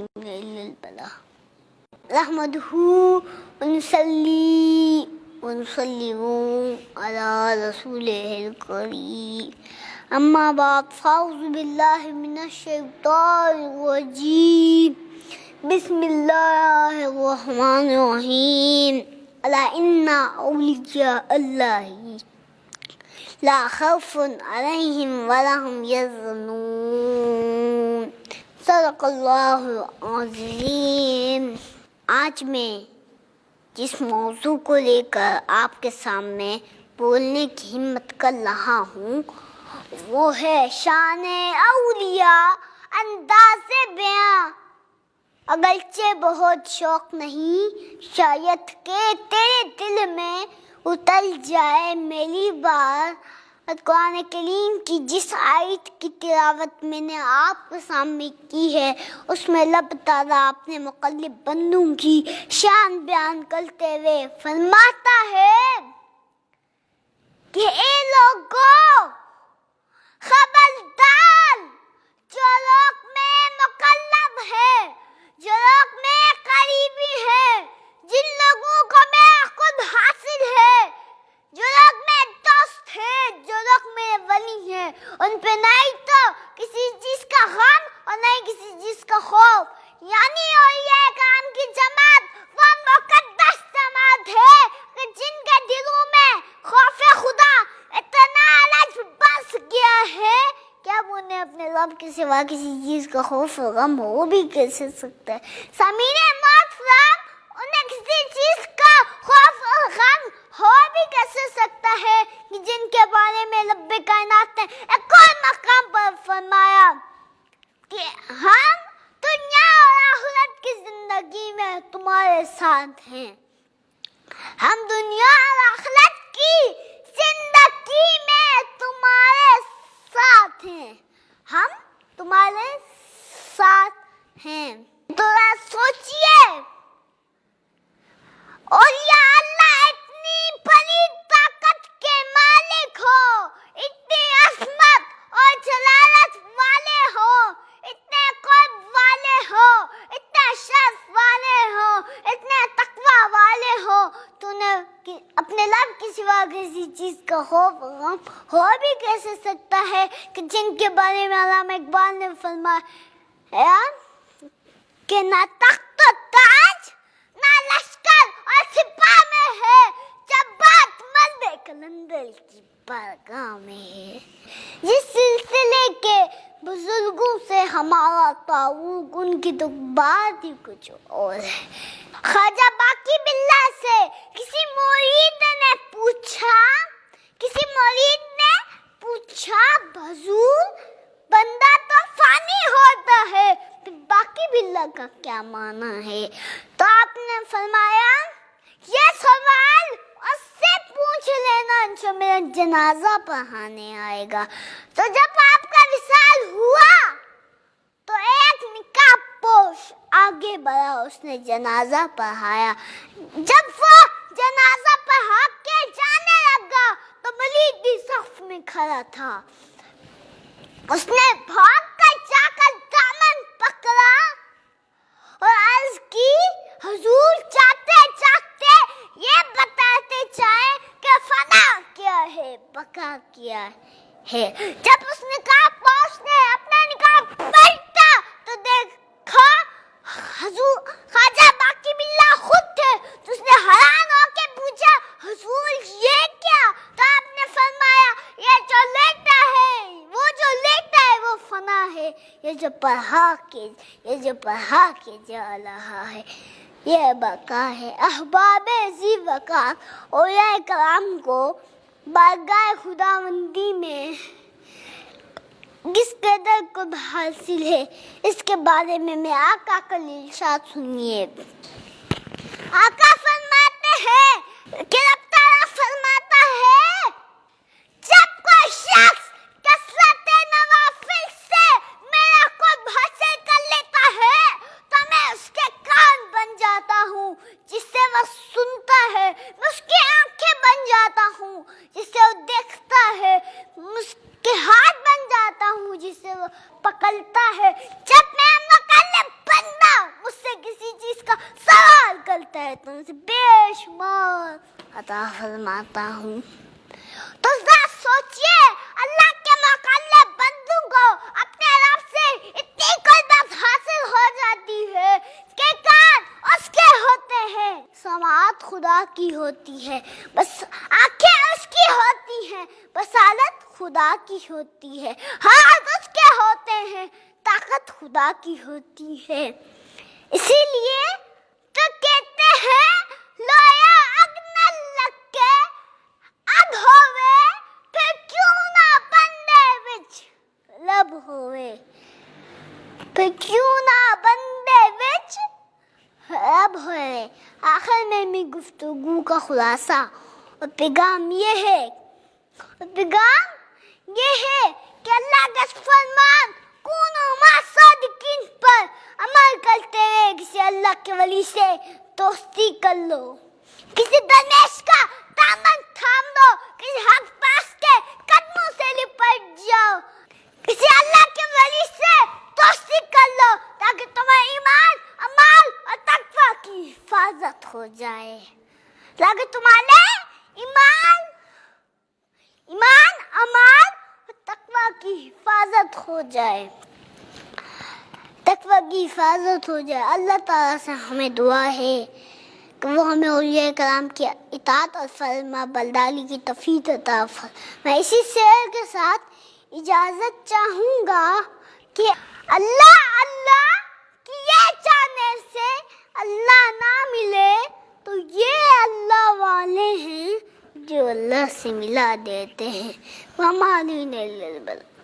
الحمد لله نحمده ونصلي ونسلم على رسوله الكريم أما بعد فأعوذ بالله من الشيطان الرجيم بسم الله الرحمن الرحيم ألا إن أولياء الله لا خوف عليهم ولا هم يحزنون صدق اللہ العظیم۔ آج میں جس موضوع کو لے کر آپ کے سامنے بولنے کی ہمت کر رہا ہوں وہ ہے شان اولیاء، انداز بیاں۔ اگرچہ بہت شوق نہیں، شاید کہ تیرے دل میں اتر جائے میری بات۔ قرآن کریم کی جس آیت کی تلاوت میں نے آپ کے سامنے کی ہے اس میں رب تعالیٰ اپنے مقرب بندوں کی شان بیان کرتے ہوئے فرماتا ہے کہ اے لوگوں، خبردار، جو لوگ میں مقرب ہے، جو لوگ میں قریبی ہے، جن لوگوں کو میں خود حاصل ہے، جو لوگ میں دوست ہیں، جو لوگ میرے ولی ہیں، ان پہ نہیں تو کسی چیز کا غم اور نہیں کسی چیز کا خوف۔ یعنی اولیاء کرام کی جماعت وہ مقدس جماعت ہے کہ جن کے دلوں میں خوف خدا اتنا الگ بس گیا ہے کہ اب انہیں اپنے رب کے سوا کسی چیز کا خوف و غم ہو بھی کیسے سکتا ہے۔ سامعین محترم، انہیں کسی چیز کا خوف اور غم ہو بھی کیسے سکتا ہے کہ جن کے بارے میں رب کائنات نے ایک اور مقام پر فرمایا کہ ہم دنیا اور آخرت کی زندگی میں تمہارے ساتھ ہیں۔ ہم دنیا اور آخرت کی زندگی میں تمہارے ساتھ ہیں، ہم تمہارے ساتھ ہیں۔ ذرا سوچئے، اولیاء اللہ اتنی بڑی طاقت کے مالک ہو، اتنی عظمت اور جلالت والے ہو، اتنے قرب والے ہو، اتنے شرف والے ہو، اتنے تقوی والے ہو، تو نے اپنے رب کے سوا کسی چیز کا خوف غم ہو بھی کیسے سکتا ہے کہ جن کے بارے میں علامہ اقبال نے فرمایا کہ نہ تخت و تاج نہ لشکر اور سپاہ میں ہے، جب بات مرد کلندر کی بارگاہ میں ہے۔ جس سلسلے کے بزرگوں سے ہمارا تعلق، ان کی تو بات ہی کچھ اور ہے۔ خواجہ باقی باللہ سے کسی مرید نے پوچھا حضور بندہ تو فانی ہوتا ہے، پھر باقی باللہ کا کیا معنی ہے؟ تو آپ نے فرمایا یہ سوال اس سے پوچھ لینا جو میرا جنازہ پڑھانے آئے گا۔ تو جب آپ کا وصال ہوا تو ایک نقاب پوش آگے بڑھا، اس نے جنازہ پڑھایا۔ جب وہ جنازہ پڑھا کے جانے لگا تو مرید بھی صف میں کھڑا تھا۔ اس نے بھاگ کر جا کر دامن پکڑا اور عرض کی حضور چاہتے چاہتے یہ بتاتے چاہیں کہ فنا کیا ہے، بقا کیا ہے۔ جب اس نقاب پوش نے اپنا نقاب پلٹا تو دیکھا حضور خواجہ باقی باللہ خود تھے۔ تو اس نے حیران ہو کے پوچھا حضور یہ کیا؟ تو آپ نے فرمایا یہ جو لیٹا ہے وہ فنا ہے، یہ جو پڑھا کے جا رہا ہے یہ بقا ہے۔ احباب ذی وقار، اولیاء کرام کو بارگاہ خداوندی میں کس قدر قرب حاصل ہے اس کے بارے میں آقا کا ارشاد سنیے۔ آقا فرماتے ہیں کہ رب تعالیٰ فرماتا ہے جب کوئی شخص کثرت نوافل سے میرا قرب حاصل کر لیتا ہے تو میں اس کے کان بن جاتا ہوں جس سے وہ سنتا ہے، میں اس کی آنکھیں بن جاتا ہوں جس سے وہ دیکھتا ہے، میں اس کے ہاتھ بن جاتا ہوں جس سے وہ پکڑتا ہے۔ جب میں مقلب بندہ تم سے بے شمار عطا فرماتا ہوں. تو ذرا سوچئے اللہ کے مقلب بندوں کو اپنے رب سے اتنی قربت حاصل ہو جاتی ہے کہ کان اس کے ہوتے ہیں، سماعت خدا کی ہوتی ہے، بس آنکھیں اس کی ہوتی ہیں، بصارت خدا کی ہوتی ہے، ہاتھ اس کے ہوتے ہیں، طاقت خدا کی ہوتی ہے. اسی لیے تو کہتے ہیں لویا اگ نہ لگ کے اگ ہوئے پھر کیوں نہ بندے وچ لب ہوئے، پھر کیوں نہ بندے وچ رب ہوئے. آخر میں میری گفتگو کا خلاصہ اور پیغام یہ ہے کہ اللہ کا فرمان کونوا مع صادقین پر عمل کرتے ہوئے کسی اللہ کے ولی سے دوستی کر لو، کسی درویش کا دامن تھام دو، کسی حق پاس کے قدموں سے لپٹ جاؤ، کسی اللہ کے ولی سے دوستی کر لو تاکہ تمہارا ایمان، عمال اور تقوی کی حفاظت ہو جائے، تاکہ تمہارے ایمان، عمال اور تقوی کی حفاظت ہو جائے، تقوی کی حفاظت ہو جائے. اللہ تعالیٰ سے ہمیں دعا ہے کہ وہ ہمیں اولیاء کرام کی اطاعت اور فرما برداری کی توفیق عطا فرمائے. میں اسی شعر کے ساتھ اجازت چاہوں گا کہ اللہ کی یہ چاہنے سے اللہ نہ ملے تو یہ اللہ والے ہیں جو اللہ سے ملا دیتے ہیں. وما علینا الا البلاغ.